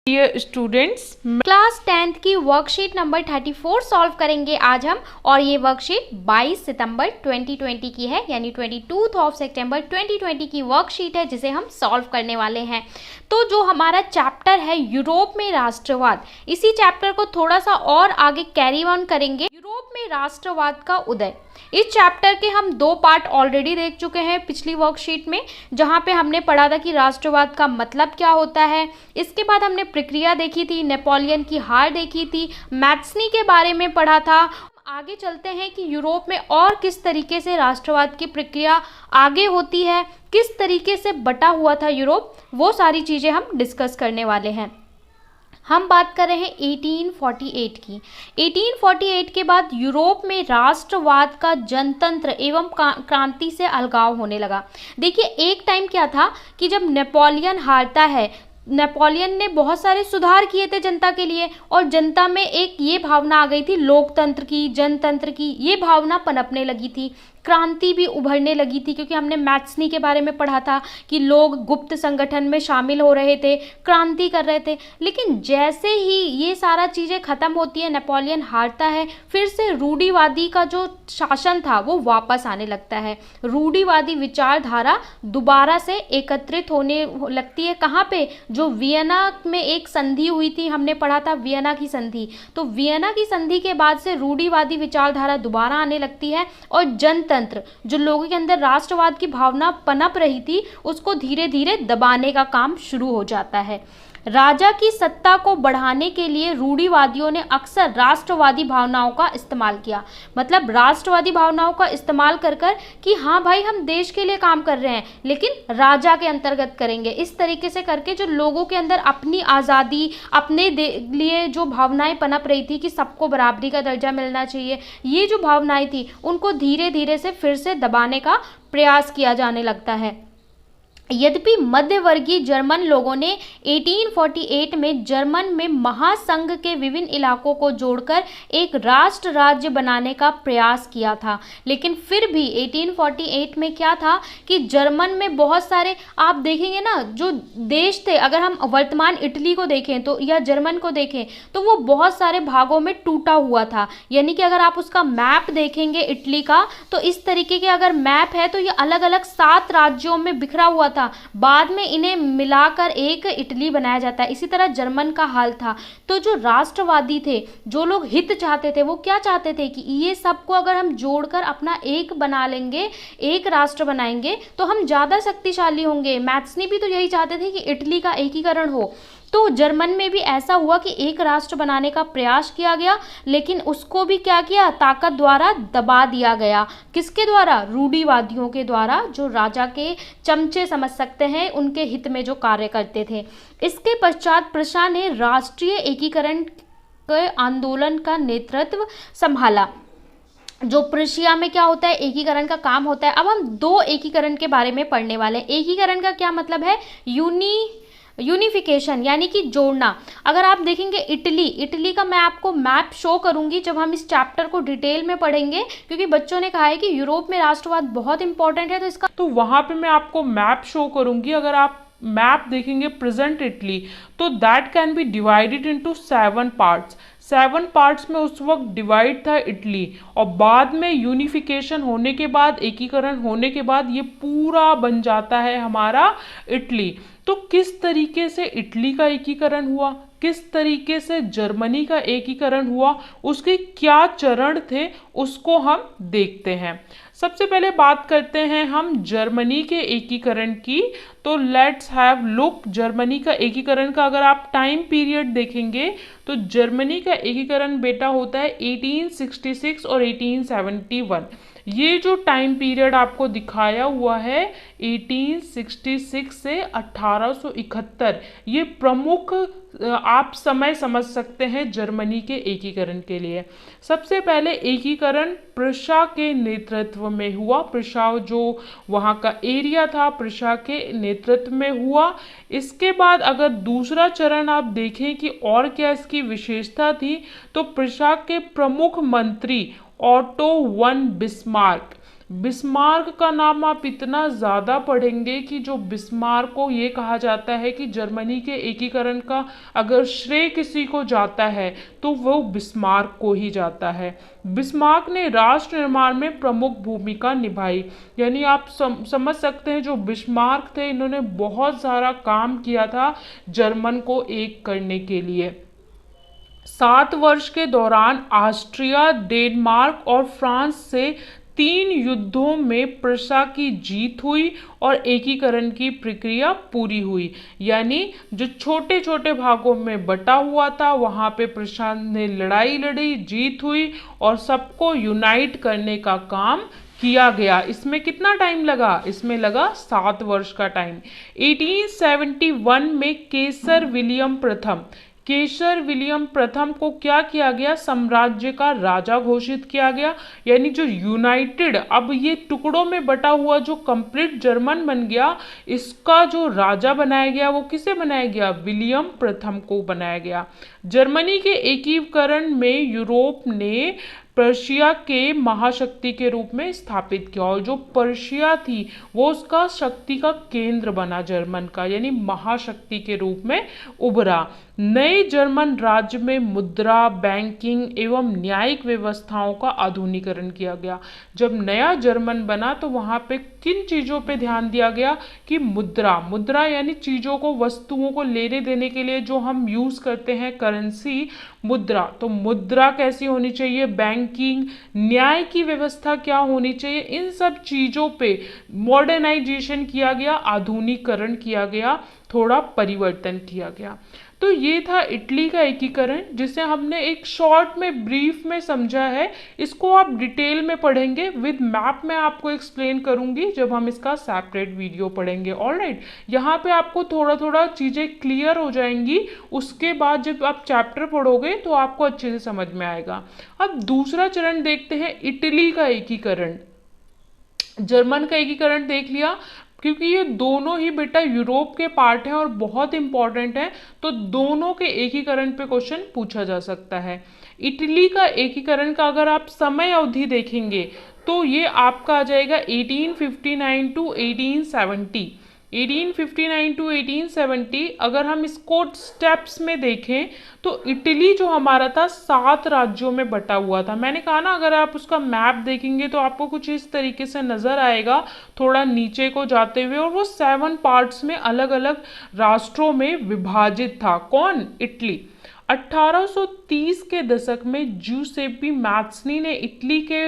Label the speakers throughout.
Speaker 1: Dear students,
Speaker 2: class 10th की worksheet number 34 solve करेंगे आज हम। और ये वर्कशीट 22 सितंबर 2020 की है, यानी 22 सितंबर 2020 की वर्कशीट है जिसे हम सॉल्व करने वाले हैं। तो जो हमारा चैप्टर है यूरोप में राष्ट्रवाद, इसी चैप्टर को थोड़ा सा और आगे कैरी ऑन करेंगे। यूरोप में राष्ट्रवाद का उदय, इस चैप्टर के हम 2 पार्ट ऑलरेडी देख चुके हैं पिछली वर्कशीट में, जहां पे हमने पढ़ा था कि राष्ट्रवाद का मतलब क्या होता है। इसके बाद हमने प्रक्रिया देखी थी, नेपोलियन की हार देखी थी, मैथ्सनी के बारे में पढ़ा था। आगे चलते हैं कि यूरोप में और किस तरीके से राष्ट्रवाद की प्रक्रिया आगे होती है, किस तरीके से बटा हुआ था यूरोप, वो सारी चीज़ें हम डिस्कस करने वाले हैं। हम बात कर रहे हैं 1848 की। 1848 के बाद यूरोप में राष्ट्रवाद का जनतंत्र एवं क्रांति से अलगाव होने लगा। देखिए, एक टाइम क्या था कि जब नेपोलियन हारता है, नेपोलियन ने बहुत सारे सुधार किए थे जनता के लिए, और जनता में एक ये भावना आ गई थी लोकतंत्र की, जनतंत्र की, ये भावना पनपने लगी थी। क्रांति भी उभरने लगी थी, क्योंकि हमने मैथ्सनी के बारे में पढ़ा था कि लोग गुप्त संगठन में शामिल हो रहे थे, क्रांति कर रहे थे। लेकिन जैसे ही ये सारा चीज़ें ख़त्म होती है, नेपोलियन हारता है, फिर से रूढ़िवादी का जो शासन था वो वापस आने लगता है। रूढ़िवादी विचारधारा दोबारा से एकत्रित होने लगती है। कहाँ पे? जो वियना में एक संधि हुई थी, हमने पढ़ा था वियना की संधि। तो वियना की संधि के बाद से रूढ़िवादी विचारधारा दोबारा आने लगती है, और जनतंत्र, जो लोगों के अंदर राष्ट्रवाद की भावना पनप रही थी, उसको धीरे धीरे दबाने का काम शुरू हो जाता है। राजा की सत्ता को बढ़ाने के लिए रूढ़िवादियों ने अक्सर राष्ट्रवादी भावनाओं का इस्तेमाल किया। मतलब राष्ट्रवादी भावनाओं का इस्तेमाल कर कि हाँ भाई, हम देश के लिए काम कर रहे हैं, लेकिन राजा के अंतर्गत करेंगे। इस तरीके से करके जो लोगों के अंदर अपनी आज़ादी, अपने लिए जो भावनाएं पनप रही थी कि सबको बराबरी का दर्जा मिलना चाहिए, ये जो भावनाएं थी, उनको धीरे धीरे से फिर से दबाने का प्रयास किया जाने लगता है। यद्यपि मध्यवर्गीय जर्मन लोगों ने 1848 में जर्मन में महासंघ के विभिन्न इलाकों को जोड़कर एक राष्ट्र राज्य बनाने का प्रयास किया था, लेकिन फिर भी 1848 में क्या था कि जर्मन में बहुत सारे, आप देखेंगे ना, जो देश थे, अगर हम वर्तमान इटली को देखें तो, या जर्मन को देखें, तो वो बहुत सारे भागों में टूटा हुआ था। यानी कि अगर आप उसका मैप देखेंगे इटली का, तो इस तरीके के अगर मैप है तो ये अलग अलग 7 राज्यों में बिखरा हुआ था। बाद में इन्हें मिलाकर एक इटली बनाया जाता है। इसी तरह जर्मन का हाल था। तो जो राष्ट्रवादी थे, जो लोग हित चाहते थे, वो क्या चाहते थे कि ये सबको अगर हम जोड़कर अपना एक बना लेंगे, एक राष्ट्र बनाएंगे, तो हम ज़्यादा शक्तिशाली होंगे। मैथ्सनी भी तो यही चाहते थे कि इटली का एकीकरण हो। तो जर्मन में भी ऐसा हुआ कि एक राष्ट्र बनाने का प्रयास किया गया, लेकिन उसको भी क्या किया, ताकत द्वारा दबा दिया गया। किसके द्वारा? रूढ़िवादियों के द्वारा, जो राजा के चमचे समझ सकते हैं, उनके हित में जो कार्य करते थे। इसके पश्चात प्रशा ने राष्ट्रीय एकीकरण के आंदोलन का नेतृत्व संभाला। जो प्रुशिया में क्या होता है, एकीकरण का काम होता है। अब हम 2 एकीकरण के बारे में पढ़ने वाले हैं। एकीकरण का क्या मतलब है? यूनिफिकेशन, यानी कि जोड़ना। अगर आप देखेंगे इटली का मैं आपको मैप शो करूंगी जब हम इस चैप्टर को डिटेल में पढ़ेंगे, क्योंकि बच्चों ने कहा है कि यूरोप में राष्ट्रवाद बहुत इंपॉर्टेंट है, तो इसका,
Speaker 1: तो वहां पे मैं आपको मैप शो करूंगी। अगर आप मैप देखेंगे प्रेजेंट इटली, तो that can be divided into 7 parts. 7 parts में उस वक्त डिवाइड था इटली, और बाद में यूनिफिकेशन होने के बाद, एकीकरण होने के बाद, ये पूरा बन जाता है हमारा इटली। तो किस तरीके से इटली का एकीकरण हुआ, किस तरीके से जर्मनी का एकीकरण हुआ, उसके क्या चरण थे, उसको हम देखते हैं। सबसे पहले बात करते हैं हम जर्मनी के एकीकरण की। तो लेट्स हैव लुक जर्मनी का एकीकरण का। अगर आप टाइम पीरियड देखेंगे तो जर्मनी का एकीकरण बेटा होता है 1866 और 1871। ये जो टाइम पीरियड आपको दिखाया हुआ है 1866 से 1871, ये प्रमुख आप समय समझ सकते हैं जर्मनी के एकीकरण के लिए। सबसे पहले एकीकरण प्रुशिया के नेतृत्व में हुआ। प्रुशिया जो वहाँ का एरिया था, प्रुशिया के नेतृत्व में हुआ। इसके बाद अगर दूसरा चरण आप देखें कि और क्या इसकी विशेषता थी, तो प्रुशिया के प्रमुख मंत्री ऑटो वन बिस्मार्क, बिस्मार्क का नाम आप इतना ज़्यादा पढ़ेंगे कि जो बिस्मार्क को ये कहा जाता है कि जर्मनी के एकीकरण का अगर श्रेय किसी को जाता है तो वो बिस्मार्क को ही जाता है। बिस्मार्क ने राष्ट्र निर्माण में प्रमुख भूमिका निभाई, यानी आप समझ सकते हैं जो बिस्मार्क थे इन्होंने बहुत सारा काम किया था जर्मन को एक करने के लिए। 7 वर्ष के दौरान ऑस्ट्रिया, डेनमार्क और फ्रांस से 3 युद्धों में प्रशा की जीत हुई और एकीकरण की प्रक्रिया पूरी हुई। यानी जो छोटे छोटे भागों में बटा हुआ था वहां पे प्रशा ने लड़ाई लड़ी, जीत हुई और सबको यूनाइट करने का काम किया गया। इसमें कितना टाइम लगा? इसमें लगा 7 वर्ष का टाइम। 1871 में केसर विलियम प्रथम को क्या किया गया? साम्राज्य का राजा घोषित किया गया। यानी जो यूनाइटेड, अब ये टुकड़ों में बटा हुआ जो कंप्लीट जर्मन बन गया, इसका जो राजा बनाया गया वो किसे बनाया गया? विलियम प्रथम को बनाया गया। जर्मनी के एकीकरण में यूरोप ने पर्शिया के महाशक्ति के रूप में स्थापित किया और जो पर्शिया थी वो उसका शक्ति का केंद्र बना जर्मन का, यानी महाशक्ति के रूप में उभरा। नए जर्मन राज्य में मुद्रा, बैंकिंग एवं न्यायिक व्यवस्थाओं का आधुनिकीकरण किया गया। जब नया जर्मन बना तो वहां पे किन चीजों पे ध्यान दिया गया कि मुद्रा यानी चीजों को, वस्तुओं को लेने देने के लिए जो हम यूज करते हैं करेंसी, मुद्रा। तो मुद्रा कैसी होनी चाहिए? बैंकिंग, न्याय की व्यवस्था क्या होनी चाहिए? इन सब चीजों पे मॉडर्नाइजेशन किया गया, आधुनिकीकरण किया गया, थोड़ा परिवर्तन किया गया। तो ये था इटली का एकीकरण जिसे हमने एक शॉर्ट में, ब्रीफ में समझा है। इसको आप डिटेल में पढ़ेंगे, विद मैप में आपको एक्सप्लेन करूंगी जब हम इसका सेपरेट वीडियो पढ़ेंगे। ऑलराइट, यहाँ पे आपको थोड़ा थोड़ा चीज़ें क्लियर हो जाएंगी। उसके बाद जब आप चैप्टर पढ़ोगे तो आपको अच्छे से समझ में आएगा। अब दूसरा चरण देखते हैं, इटली का एकीकरण। जर्मन का एकीकरण देख लिया, क्योंकि ये दोनों ही बेटा यूरोप के पार्ट हैं और बहुत इंपॉर्टेंट है, तो दोनों के एकीकरण पे क्वेश्चन पूछा जा सकता है। इटली का एकीकरण का अगर आप समय अवधि देखेंगे तो ये आपका आ जाएगा 1859 टू 1870। 1859 टू 1870 अगर हम इसको स्टेप्स में देखें तो इटली जो हमारा था 7 राज्यों में बटा हुआ था। मैंने कहा ना, अगर आप उसका मैप देखेंगे तो आपको कुछ इस तरीके से नजर आएगा, थोड़ा नीचे को जाते हुए, और वो 7 पार्ट्स में अलग अलग राष्ट्रों में विभाजित था। कौन? इटली। 1830 के दशक में ज्यूसेप्पी मैत्सनी ने इटली के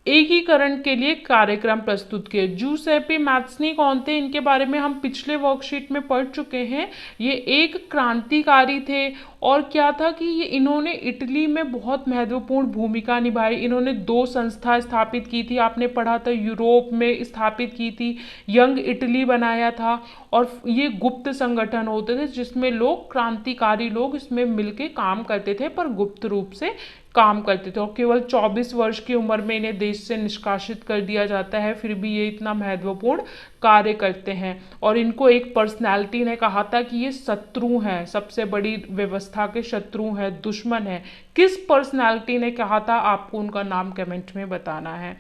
Speaker 1: एकीकरण के लिए कार्यक्रम प्रस्तुत किए। ज्यूसेप्पी मैत्सनी कौन थे? इनके बारे में हम पिछले वर्कशीट में पढ़ चुके हैं। ये एक क्रांतिकारी थे और क्या था कि ये इन्होंने इटली में बहुत महत्वपूर्ण भूमिका निभाई। इन्होंने 2 संस्था स्थापित की थी, आपने पढ़ा था, यूरोप में स्थापित की थी, यंग इटली बनाया था, और ये गुप्त संगठन होते थे जिसमें लोग, क्रांतिकारी लोग इसमें मिलके काम करते थे, पर गुप्त रूप से काम करते थे। और केवल 24 वर्ष की उम्र में इन्हें देश से निष्कासित कर दिया जाता है, फिर भी ये इतना महत्वपूर्ण कार्य करते हैं। और इनको एक पर्सनालिटी ने कहा था कि ये शत्रु हैं, सबसे बड़ी व्यवस्था के शत्रु हैं, दुश्मन हैं। किस पर्सनालिटी ने कहा था? आपको उनका नाम कमेंट में बताना है।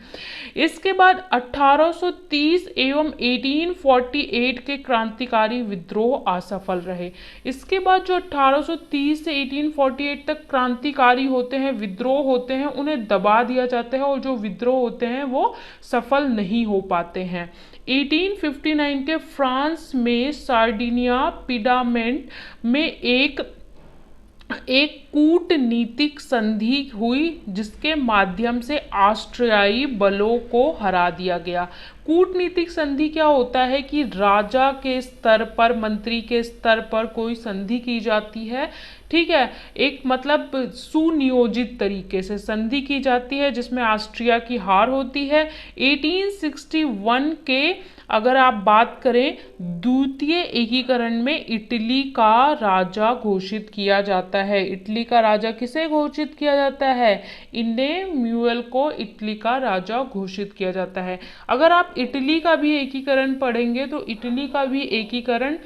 Speaker 1: इसके बाद 1830 एवं 1848 के क्रांतिकारी विद्रोह असफल रहे। इसके बाद जो 1830 से 1848 तक क्रांतिकारी होते हैं, विद्रोह होते हैं, उन्हें दबा दिया जाता है और जो विद्रोह होते हैं वो सफल नहीं हो पाते हैं। 1859 के फ्रांस में सार्डिनिया पिडामेंट में एक कूटनीतिक संधि हुई जिसके माध्यम से ऑस्ट्रियाई बलों को हरा दिया गया। कूटनीतिक संधि क्या होता है कि राजा के स्तर पर, मंत्री के स्तर पर कोई संधि की जाती है, ठीक है, एक मतलब सुनियोजित तरीके से संधि की जाती है जिसमें ऑस्ट्रिया की हार होती है। 1861 के अगर आप बात करें, द्वितीय एकीकरण में इटली का राजा घोषित किया जाता है। इटली का राजा किसे घोषित किया जाता है? इनेम्यूअल को इटली का राजा घोषित किया जाता है। अगर आप इटली का भी एकीकरण पढ़ेंगे तो इटली का भी एकीकरण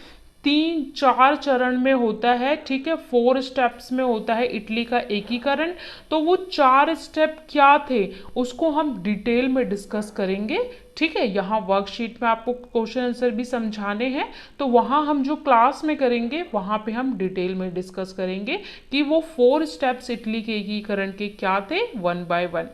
Speaker 1: 3-4 चरण में होता है, ठीक है, 4 स्टेप्स में होता है इटली का एकीकरण। तो वो 4 स्टेप क्या थे उसको हम डिटेल में डिस्कस करेंगे, ठीक है। यहाँ वर्कशीट में आपको क्वेश्चन आंसर भी समझाने हैं, तो वहाँ हम जो क्लास में करेंगे वहाँ पे हम डिटेल में डिस्कस करेंगे कि वो 4 स्टेप्स इटली के एकीकरण के क्या थे, 1 बाय 1।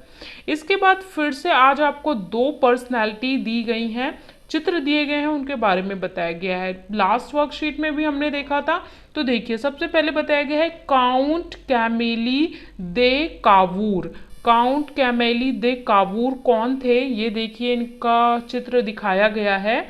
Speaker 1: इसके बाद फिर से आज आपको 2 पर्सनैलिटी दी गई हैं, चित्र दिए गए हैं, उनके बारे में बताया गया है। लास्ट वर्कशीट में भी हमने देखा था। तो देखिए, सबसे पहले बताया गया है count Camillo di Cavour. Count Camillo di Cavour कौन थे, ये देखिए इनका चित्र दिखाया गया है।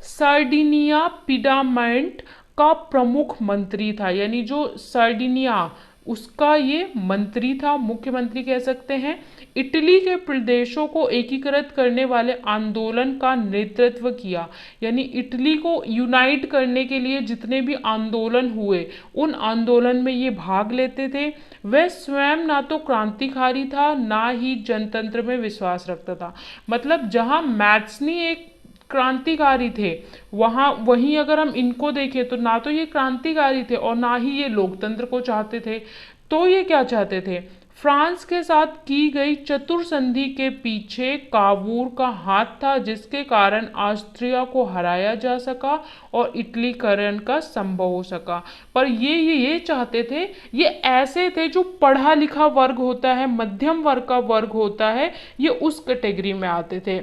Speaker 1: सर्डिनिया पिडामेंट का प्रमुख मंत्री था, यानी जो सर्डिनिया उसका ये मंत्री था, मुख्यमंत्री कह सकते हैं। इटली के प्रदेशों को एकीकृत करने वाले आंदोलन का नेतृत्व किया, यानी इटली को यूनाइट करने के लिए जितने भी आंदोलन हुए उन आंदोलन में ये भाग लेते थे। वह स्वयं ना तो क्रांतिकारी था ना ही जनतंत्र में विश्वास रखता था। मतलब जहाँ मैथ्सनी एक क्रांतिकारी थे, वहाँ वहीं अगर हम इनको देखें तो ना तो ये क्रांतिकारी थे और ना ही ये लोकतंत्र को चाहते थे। तो ये क्या चाहते थे, फ्रांस के साथ की गई चतुर संधि के पीछे कावूर का हाथ था, जिसके कारण ऑस्ट्रिया को हराया जा सका और इटलीकरण का संभव हो सका। पर ये चाहते थे, ये ऐसे थे जो पढ़ा लिखा वर्ग होता है, मध्यम वर्ग का वर्ग होता है, ये उस कैटेगरी में आते थे।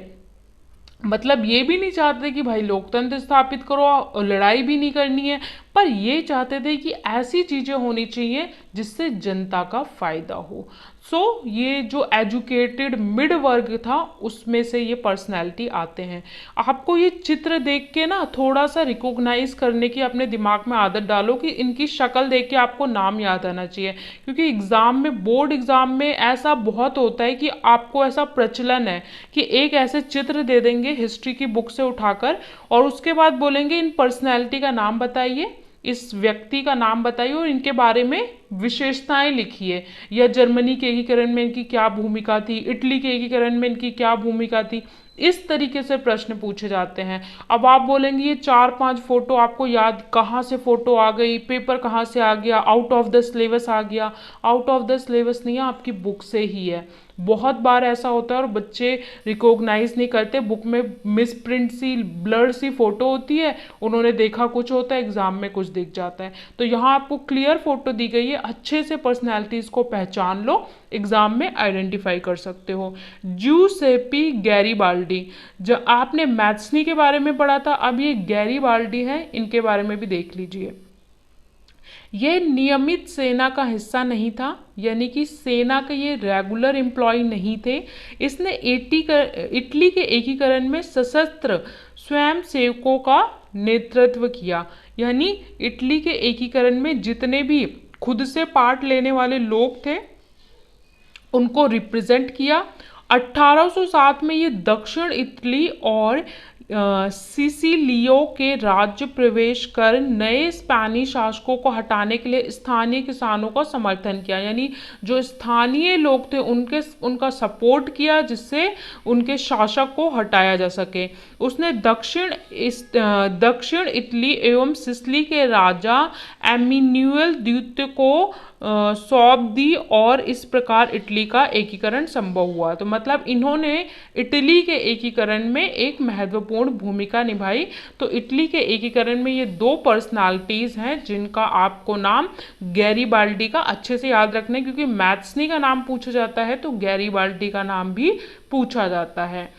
Speaker 1: मतलब ये भी नहीं चाहते कि भाई लोकतंत्र स्थापित करो और लड़ाई भी नहीं करनी है, पर ये चाहते थे कि ऐसी चीज़ें होनी चाहिए जिससे जनता का फायदा हो। सो ये जो एजुकेटेड मिड वर्ग था उसमें से ये पर्सनैलिटी आते हैं। आपको ये चित्र देख के ना थोड़ा सा रिकॉग्नाइज करने की अपने दिमाग में आदत डालो कि इनकी शक्ल देख के आपको नाम याद आना चाहिए, क्योंकि एग्ज़ाम में, बोर्ड एग्ज़ाम में ऐसा बहुत होता है कि आपको ऐसा प्रचलन है कि एक ऐसे चित्र दे देंगे हिस्ट्री की बुक से उठाकर और उसके बाद बोलेंगे इन पर्सनैलिटी का नाम बताइए, इस व्यक्ति का नाम बताइए और इनके बारे में विशेषताएं लिखिए, या जर्मनी के एकीकरण में इनकी क्या भूमिका थी, इटली के एकीकरण में इनकी क्या भूमिका थी। इस तरीके से प्रश्न पूछे जाते हैं। अब आप बोलेंगे ये 4-5 फोटो आपको याद कहाँ से फोटो आ गई, पेपर कहाँ से आ गया, आउट ऑफ द सिलेबस आ गया। आउट ऑफ द सिलेबस नहीं है, आपकी बुक से ही है। बहुत बार ऐसा होता है और बच्चे रिकॉग्नाइज नहीं करते, बुक में मिस प्रिंट सी ब्लर सी फोटो होती है, उन्होंने देखा कुछ होता है, एग्जाम में कुछ दिख जाता है। तो यहाँ आपको क्लियर फोटो दी गई है, अच्छे से पर्सनैलिटीज को पहचान लो, एग्जाम में आइडेंटिफाई कर सकते हो। जूसेपी गैरीबाल्डी, जो आपने मैथ्सनी के बारे में पढ़ा था, अब ये गैरीबाल्डी है, इनके बारे में भी देख लीजिए। ये नियमित सेना का हिस्सा नहीं था, यानी कि सेना के ये रेगुलर एम्प्लॉय नहीं थे। इसने इटली के एकीकरण में सशस्त्र स्वयंसेवकों का नेतृत्व किया, यानी इटली के एकीकरण में जितने भी खुद से पार्ट लेने वाले लोग थे उनको रिप्रेजेंट किया। 1807 में ये दक्षिण इटली और सिसिलियो के राज्य प्रवेश कर नए स्पेनिश शासकों को हटाने के लिए स्थानीय किसानों का समर्थन किया, यानी जो स्थानीय लोग थे उनका सपोर्ट किया जिससे उनके शासक को हटाया जा सके। उसने दक्षिण इटली एवं सिसिली के राजा एमिन्यूएल द्वितीय को सौंप दी और इस प्रकार इटली का एकीकरण संभव हुआ। तो मतलब इन्होंने इटली के एकीकरण में एक महत्वपूर्ण भूमिका निभाई। तो इटली के एकीकरण में ये 2 पर्सनालिटीज हैं जिनका आपको नाम गैरीबाल्डी का अच्छे से याद रखना है, क्योंकि मैथ्सनी का नाम पूछा जाता है तो गैरीबाल्डी का नाम भी पूछा जाता है।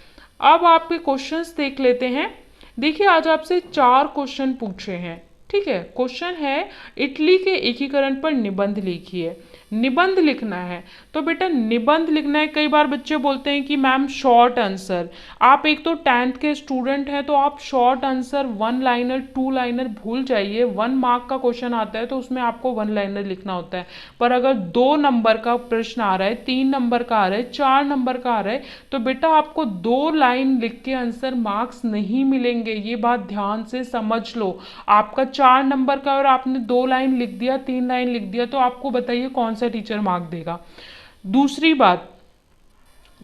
Speaker 1: अब आपके क्वेश्चंस देख लेते हैं। देखिए, आज आपसे 4 क्वेश्चन पूछे हैं, ठीक है। क्वेश्चन है इटली के एकीकरण पर निबंध लिखिए। निबंध लिखना है तो बेटा निबंध लिखना है। कई बार बच्चे बोलते हैं कि मैम शॉर्ट आंसर, आप एक तो 10th के स्टूडेंट हैं तो आप शॉर्ट आंसर 1 लाइनर 2 लाइनर भूल जाइए। 1 मार्क का क्वेश्चन आता है तो उसमें आपको 1 लाइनर लिखना होता है। पर अगर 2 नंबर का प्रश्न आ रहा है, 3 नंबर का आ रहा है, 4 नंबर का आ रहा है, तो बेटा आपको 2 लाइन लिख के आंसर मार्क्स नहीं मिलेंगे। ये बात ध्यान से समझ लो। आपका 4 नंबर का और आपने 2 लाइन लिख दिया, 3 लाइन लिख दिया, तो आपको बताइए कौन सा टीचर मार्क देगा। दूसरी बात,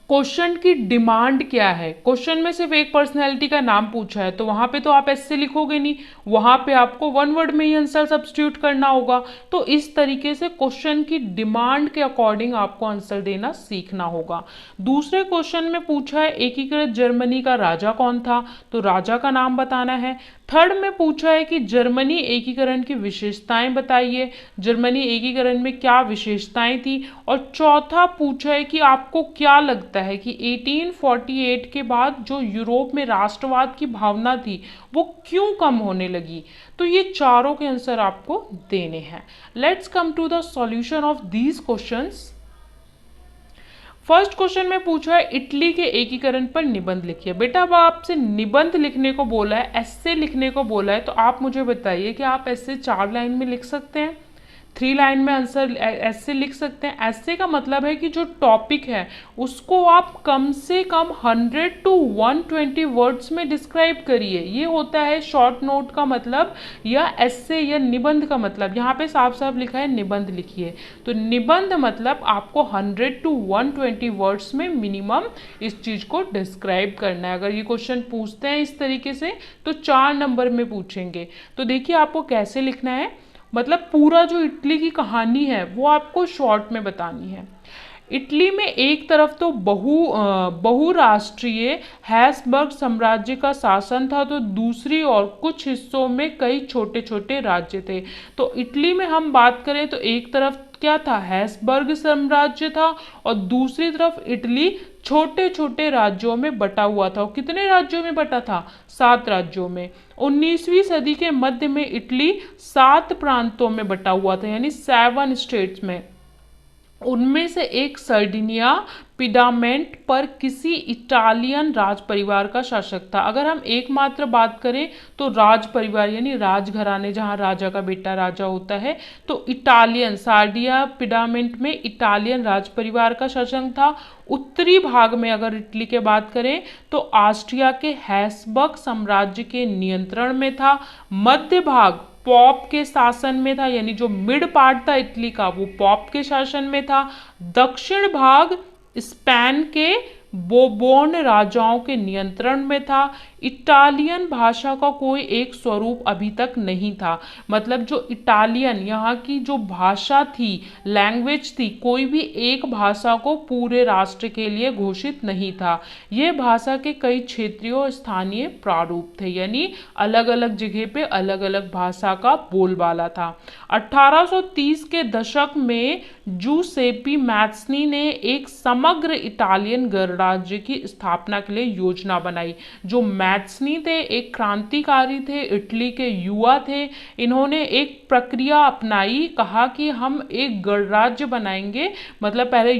Speaker 1: क्वेश्चन की डिमांड क्या है। क्वेश्चन में सिर्फ एक पर्सनैलिटी का नाम पूछा है तो वहां पे तो आप ऐसे लिखोगे नहीं, वहां पे आपको वन वर्ड में ही आंसर सब्स्टिट्यूट करना होगा। तो इस तरीके से क्वेश्चन की डिमांड के अकॉर्डिंग आपको आंसर देना सीखना होगा। दूसरे क्वेश्चन में पूछा है एकीकृत जर्मनी का राजा कौन था, तो राजा का नाम बताना है। थर्ड में पूछा है कि जर्मनी एकीकरण की विशेषताएं बताइए, जर्मनी एकीकरण में क्या विशेषताएं थी। और चौथा पूछा है कि आपको क्या लगता है कि 1848 के बाद जो यूरोप में राष्ट्रवाद की भावना थी वो क्यों कम होने लगी। तो ये चारों के आंसर आपको देने हैं। Let's come to the solution of these questions. First question में पूछा है इटली के एकीकरण पर निबंध लिखिए। बेटा अब आपसे निबंध लिखने को बोला है, एस्से लिखने को बोला है, तो आप मुझे बताइए कि आप एस्से 4 लाइन में लिख सकते हैं, 3 लाइन में आंसर एस्से लिख सकते हैं। एस्से का मतलब है कि जो टॉपिक है उसको आप कम से कम 100 to 120 वर्ड्स में डिस्क्राइब करिए। ये होता है शॉर्ट नोट का मतलब या एस्से या निबंध का मतलब। यहाँ पे साफ साफ लिखा है निबंध लिखिए, तो निबंध मतलब आपको 100 to 120 वर्ड्स में मिनिमम इस चीज़ को डिस्क्राइब करना है। अगर ये क्वेश्चन पूछते हैं इस तरीके से तो 4 नंबर में पूछेंगे। तो देखिए आपको कैसे लिखना है, मतलब पूरा जो इटली की कहानी है वो आपको शॉर्ट में बतानी है। इटली में एक तरफ तो बहुराष्ट्रीय हैब्सबर्ग साम्राज्य का शासन था, तो दूसरी ओर कुछ हिस्सों में कई छोटे छोटे राज्य थे। तो इटली में हम बात करें तो एक तरफ क्या था, हैब्सबर्ग साम्राज्य था, और दूसरी तरफ इटली छोटे छोटे राज्यों में बटा हुआ था। और कितने राज्यों में बटा था, 7 राज्यों में। 19वीं सदी के मध्य में इटली 7 प्रांतों में बटा हुआ था, यानी 7 स्टेट्स में। उनमें से एक सर्डिनिया पिडामेंट पर किसी इटालियन राज परिवार का शासक था। अगर हम एकमात्र बात करें तो राज परिवार यानी राजघराने, जहां राजा का बेटा राजा होता है, तो इटालियन सार्डिया पिडामेंट में इटालियन राज परिवार का शासन था। उत्तरी भाग में अगर इटली के बात करें तो ऑस्ट्रिया के हैब्सबर्ग साम्राज्य के नियंत्रण में था। मध्य भाग पॉप के शासन में था, यानी जो मिड पार्ट था इटली का वो पॉप के शासन में था। दक्षिण भाग स्पेन के बोबोन राजाओं के नियंत्रण में था। इटालियन भाषा का कोई एक स्वरूप अभी तक नहीं था, मतलब जो इटालियन यहाँ की जो भाषा थी, लैंग्वेज थी, कोई भी एक भाषा को पूरे राष्ट्र के लिए घोषित नहीं था। ये भाषा के कई क्षेत्रीय और स्थानीय प्रारूप थे, यानी अलग अलग जगह पे अलग अलग भाषा का बोलबाला था। 1830 के दशक में जूसेपी मैत्सनी ने एक समग्र इटालियन गणराज्य की स्थापना के लिए योजना बनाई। जो मैत्सनी थे एक क्रांतिकारी थे, इटली के युवा थे। इन्होंने एक प्रक्रिया अपनाई, कहा कि हम एक गणराज्य बनाएंगे, मतलब पहले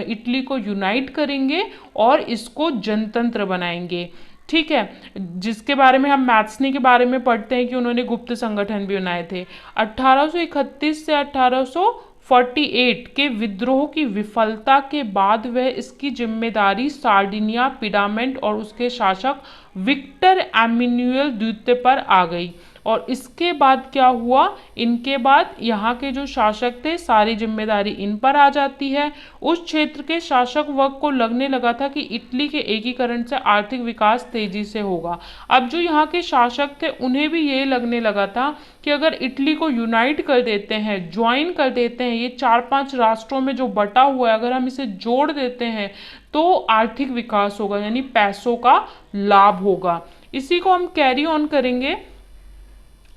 Speaker 1: इटली को यूनाइट करेंगे और इसको जनतंत्र बनाएंगे। ठीक है, जिसके बारे में हम मैत्सनी के बारे में पढ़ते हैं कि उन्होंने गुप्त संगठन भी बनाए थे। 1831 से 1848 के विद्रोह की विफलता के बाद वह इसकी जिम्मेदारी सार्डिनिया पिडामेंट और उसके शासक विक्टर एमिन्युएल द्वितीय पर आ गई। और इसके बाद क्या हुआ, इनके बाद यहाँ के जो शासक थे सारी जिम्मेदारी इन पर आ जाती है। उस क्षेत्र के शासक वर्ग को लगने लगा था कि इटली के एकीकरण से आर्थिक विकास तेजी से होगा। अब जो यहाँ के शासक थे उन्हें भी ये लगने लगा था कि अगर इटली को यूनाइट कर देते हैं, ज्वाइन कर देते हैं, ये 4-5 राष्ट्रों में जो बटा हुआ है अगर हम इसे जोड़ देते हैं तो आर्थिक विकास होगा, यानी पैसों का लाभ होगा। इसी को हम कैरी ऑन करेंगे।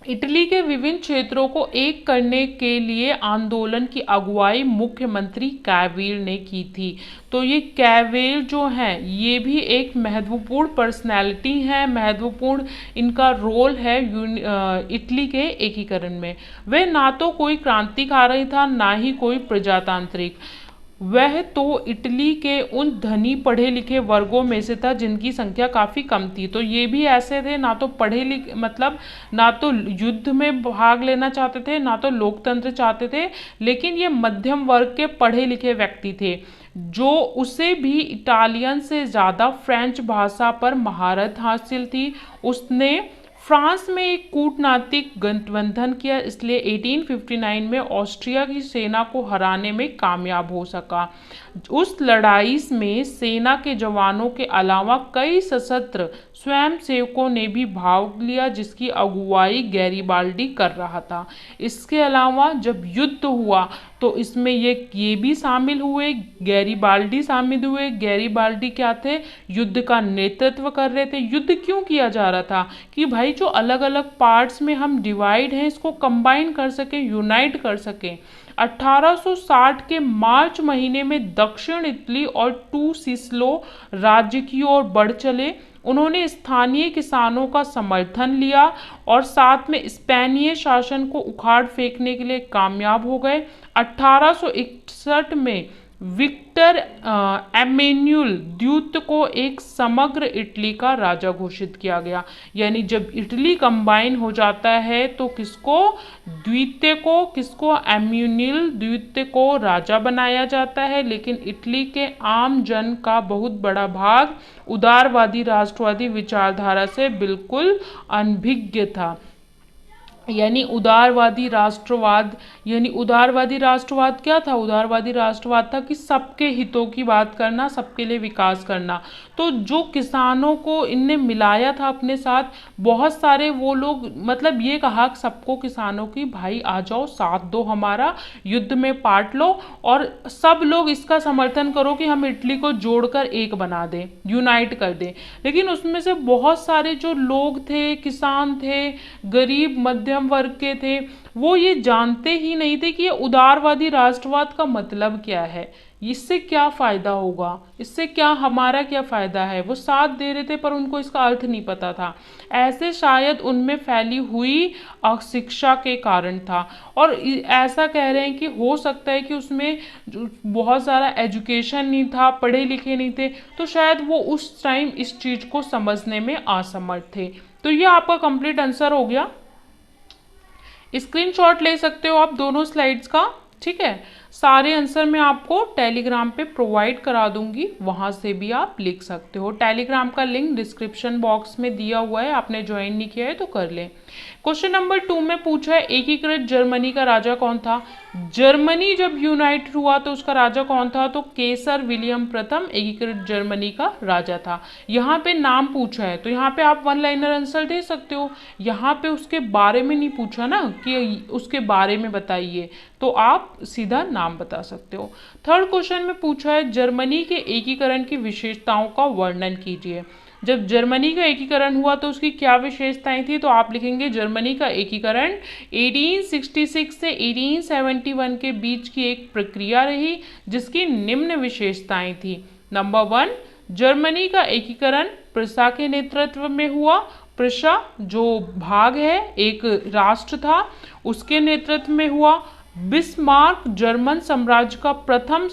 Speaker 1: इटली के विभिन्न क्षेत्रों को एक करने के लिए आंदोलन की अगुवाई मुख्यमंत्री कैवेल ने की थी। तो ये कैवेल जो हैं ये भी एक महत्वपूर्ण पर्सनैलिटी है, महत्वपूर्ण इनका रोल है इटली के एकीकरण में। वे ना तो कोई क्रांतिकारी था ना ही कोई प्रजातांत्रिक, वह तो इटली के उन धनी पढ़े लिखे वर्गों में से था जिनकी संख्या काफ़ी कम थी। तो ये भी ऐसे थे, ना तो पढ़े लिखे, मतलब ना तो युद्ध में भाग लेना चाहते थे ना तो लोकतंत्र चाहते थे, लेकिन ये मध्यम वर्ग के पढ़े लिखे व्यक्ति थे। जो उसे भी इटालियन से ज़्यादा फ्रेंच भाषा पर महारत हासिल थी। उसने फ्रांस में एक कूटनीतिक गठबंधन किया, इसलिए 1859 में ऑस्ट्रिया की सेना को हराने में कामयाब हो सका। उस लड़ाई में सेना के जवानों के अलावा कई सशस्त्र स्वयंसेवकों ने भी भाग लिया, जिसकी अगुवाई गैरिबाल्डी कर रहा था। इसके अलावा जब युद्ध हुआ तो इसमें ये भी शामिल हुए, गैरिबाल्डी शामिल हुए। गैरिबाल्डी क्या थे? युद्ध का नेतृत्व कर रहे थे। युद्ध क्यों किया जा रहा था? कि भाई जो अलग अलग पार्ट्स में हम डिवाइड हैं, इसको कंबाइन कर सकें, यूनाइट कर सकें। 1860 के मार्च महीने में दक्षिण इटली और टू सिसलो राज्य की ओर बढ़ चले। उन्होंने स्थानीय किसानों का समर्थन लिया और साथ में स्पेनिश शासन को उखाड़ फेंकने के लिए कामयाब हो गए। 1861 में विक्टर एमेन्युल द्वितीय को एक समग्र इटली का राजा घोषित किया गया। यानी जब इटली कंबाइन हो जाता है तो किसको? द्वितीय को, किसको? एमेन्युल द्वितीय को राजा बनाया जाता है। लेकिन इटली के आम जन का बहुत बड़ा भाग उदारवादी राष्ट्रवादी विचारधारा से बिल्कुल अनभिज्ञ था। यानी उदारवादी राष्ट्रवाद क्या था? उदारवादी राष्ट्रवाद था कि सबके हितों की बात करना, सबके लिए विकास करना। तो जो किसानों को इनने मिलाया था अपने साथ, बहुत सारे वो लोग, मतलब ये कहा सबको किसानों की, भाई आ जाओ साथ दो, हमारा युद्ध में पार्ट लो और सब लोग इसका समर्थन करो कि हम इटली को जोड़कर एक बना दें, यूनाइट कर दें। लेकिन उसमें से बहुत सारे जो लोग थे, किसान थे, गरीब मध्यम वर्ग के थे, वो ये जानते ही नहीं थे कि ये उदारवादी राष्ट्रवाद का मतलब क्या है, इससे क्या फायदा होगा, इससे क्या हमारा क्या फायदा है। वो साथ दे रहे थे पर उनको इसका अर्थ नहीं पता था। ऐसे शायद उनमें फैली हुई अशिक्षा के कारण था। और ऐसा कह रहे हैं कि हो सकता है कि उसमें बहुत सारा एजुकेशन नहीं था, पढ़े लिखे नहीं थे, तो शायद वो उस टाइम इस चीज को समझने में असमर्थ थे। तो ये आपका कंप्लीट आंसर हो गया। स्क्रीनशॉट ले सकते हो आप दोनों स्लाइड्स का, ठीक है। सारे आंसर मैं आपको टेलीग्राम पे प्रोवाइड करा दूंगी, वहां से भी आप लिख सकते हो। टेलीग्राम का लिंक डिस्क्रिप्शन बॉक्स में दिया हुआ है, आपने ज्वाइन नहीं किया है तो कर लें। क्वेश्चन नंबर 2 में पूछा है एकीकृत जर्मनी का राजा कौन था। जर्मनी जब यूनाइटेड हुआ तो उसका राजा कौन था? तो केसर विलियम प्रथम एकीकृत जर्मनी का राजा था। यहाँ पे नाम पूछा है तो यहाँ पे आप वन लाइनर आंसर दे सकते हो। यहाँ पे उसके बारे में नहीं पूछा ना कि उसके बारे में बताइए, तो आप सीधा नाम बता सकते हो। थर्ड क्वेश्चन में पूछा है जर्मनी के एकीकरण की विशेषताओं का वर्णन कीजिए। जब जर्मनी का एकीकरण हुआ तो उसकी क्या विशेषताएं थी? तो आप लिखेंगे जर्मनी का एकीकरण 1866 से 1871 के बीच की एक प्रक्रिया रही जिसकी निम्न विशेषताएं थी। नंबर 1, जर्मनी का एकीकरण प्रुसा के नेतृत्व में हुआ। प्रुसा जो भाग है, एक राष्ट्र था, उसके नेतृत्व में हुआ। बिस्मार्क जर्मन साम्राज्य का प्रथम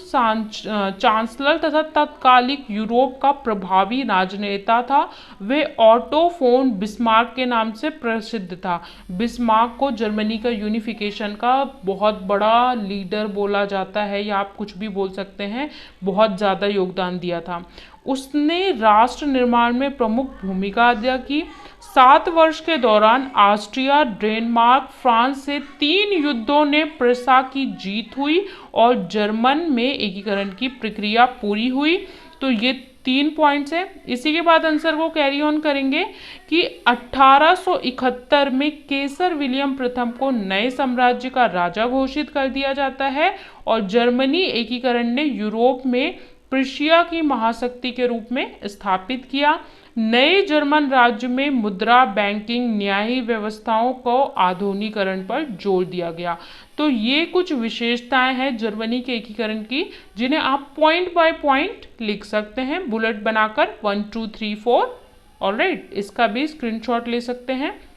Speaker 1: चांसलर तथा तत्कालिक यूरोप का प्रभावी राजनेता था। वे ऑटो फोन बिस्मार्क के नाम से प्रसिद्ध था। बिस्मार्क को जर्मनी का यूनिफिकेशन का बहुत बड़ा लीडर बोला जाता है, या आप कुछ भी बोल सकते हैं, बहुत ज़्यादा योगदान दिया था। उसने राष्ट्र निर्माण में प्रमुख भूमिका अदा की। 7 वर्ष के दौरान ऑस्ट्रिया, डेनमार्क, फ्रांस से 3 युद्धों ने प्रुसा की जीत हुई और जर्मन में एकीकरण की प्रक्रिया पूरी हुई। तो ये 3 पॉइंट्स हैं। इसी के बाद आंसर को कैरी ऑन करेंगे कि 1871 में केसर विलियम प्रथम को नए साम्राज्य का राजा घोषित कर दिया जाता है और जर्मनी एकीकरण ने यूरोप में प्रुशिया की महाशक्ति के रूप में स्थापित किया। नए जर्मन राज्य में मुद्रा, बैंकिंग, न्यायिक व्यवस्थाओं को आधुनिकीकरण पर जोर दिया गया। तो ये कुछ विशेषताएं हैं जर्मनी के एकीकरण की, जिन्हें आप पॉइंट बाय पॉइंट लिख सकते हैं, बुलेट बनाकर 1 2 3 4। ऑलराइट, इसका भी स्क्रीनशॉट ले सकते हैं।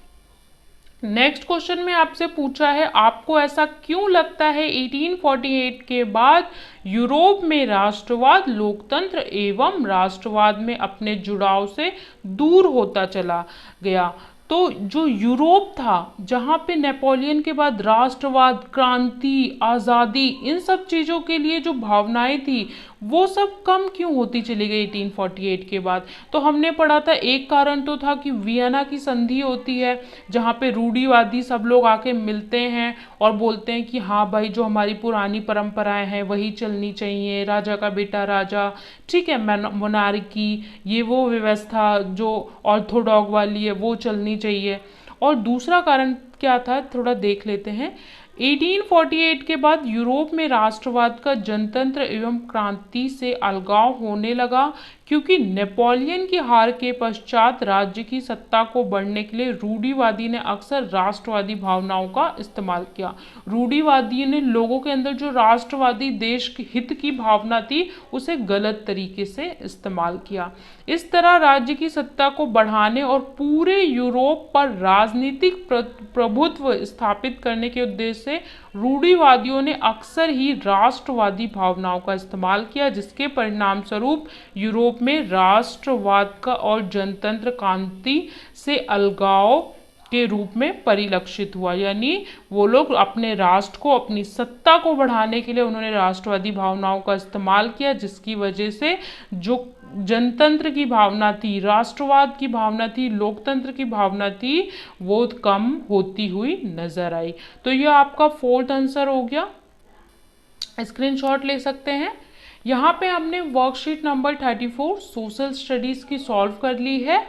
Speaker 1: नेक्स्ट क्वेश्चन में आपसे पूछा है आपको ऐसा क्यों लगता है 1848 के बाद यूरोप में राष्ट्रवाद लोकतंत्र एवं राष्ट्रवाद में अपने जुड़ाव से दूर होता चला गया। तो जो यूरोप था, जहाँ पे नेपोलियन के बाद राष्ट्रवाद, क्रांति, आज़ादी, इन सब चीज़ों के लिए जो भावनाएं थी वो सब कम क्यों होती चली गई 1848 के बाद? तो हमने पढ़ा था एक कारण तो था कि वियना की संधि होती है, जहाँ पे रूढ़िवादी सब लोग आके मिलते हैं और बोलते हैं कि हाँ भाई, जो हमारी पुरानी परंपराएं हैं वही चलनी चाहिए, राजा का बेटा राजा, ठीक है, मोनार्की, ये वो व्यवस्था जो ऑर्थोडॉग वाली है वो चलनी चाहिए। और दूसरा कारण क्या था, थोड़ा देख लेते हैं। 1848 के बाद यूरोप में राष्ट्रवाद का जनतंत्र एवं क्रांति से अलगाव होने लगा, क्योंकि नेपोलियन की हार के पश्चात राज्य की सत्ता को बढ़ने के लिए रूढ़िवादी ने अक्सर राष्ट्रवादी भावनाओं का इस्तेमाल किया। रूढ़िवादी ने लोगों के अंदर जो राष्ट्रवादी देश के हित की भावना थी उसे गलत तरीके से इस्तेमाल किया। इस तरह राज्य की सत्ता को बढ़ाने और पूरे यूरोप पर राजनीतिक प्रभुत्व स्थापित करने के उद्देश्य से रूढ़िवादियों ने अक्सर ही राष्ट्रवादी भावनाओं का इस्तेमाल किया, जिसके परिणाम स्वरूप यूरोप में राष्ट्रवाद का और जनतंत्र क्रांति से अलगाव के रूप में परिलक्षित हुआ। यानी वो लोग अपने राष्ट्र को, अपनी सत्ता को बढ़ाने के लिए उन्होंने राष्ट्रवादी भावनाओं का इस्तेमाल किया, जिसकी वजह से जो जनतंत्र की भावना थी, राष्ट्रवाद की भावना थी, लोकतंत्र की भावना थी, वो कम होती हुई नजर आई। तो ये आपका फोर्थ आंसर हो गया, स्क्रीनशॉट ले सकते हैं। यहाँ पे हमने वर्कशीट नंबर 34 सोशल स्टडीज की सॉल्व कर ली है।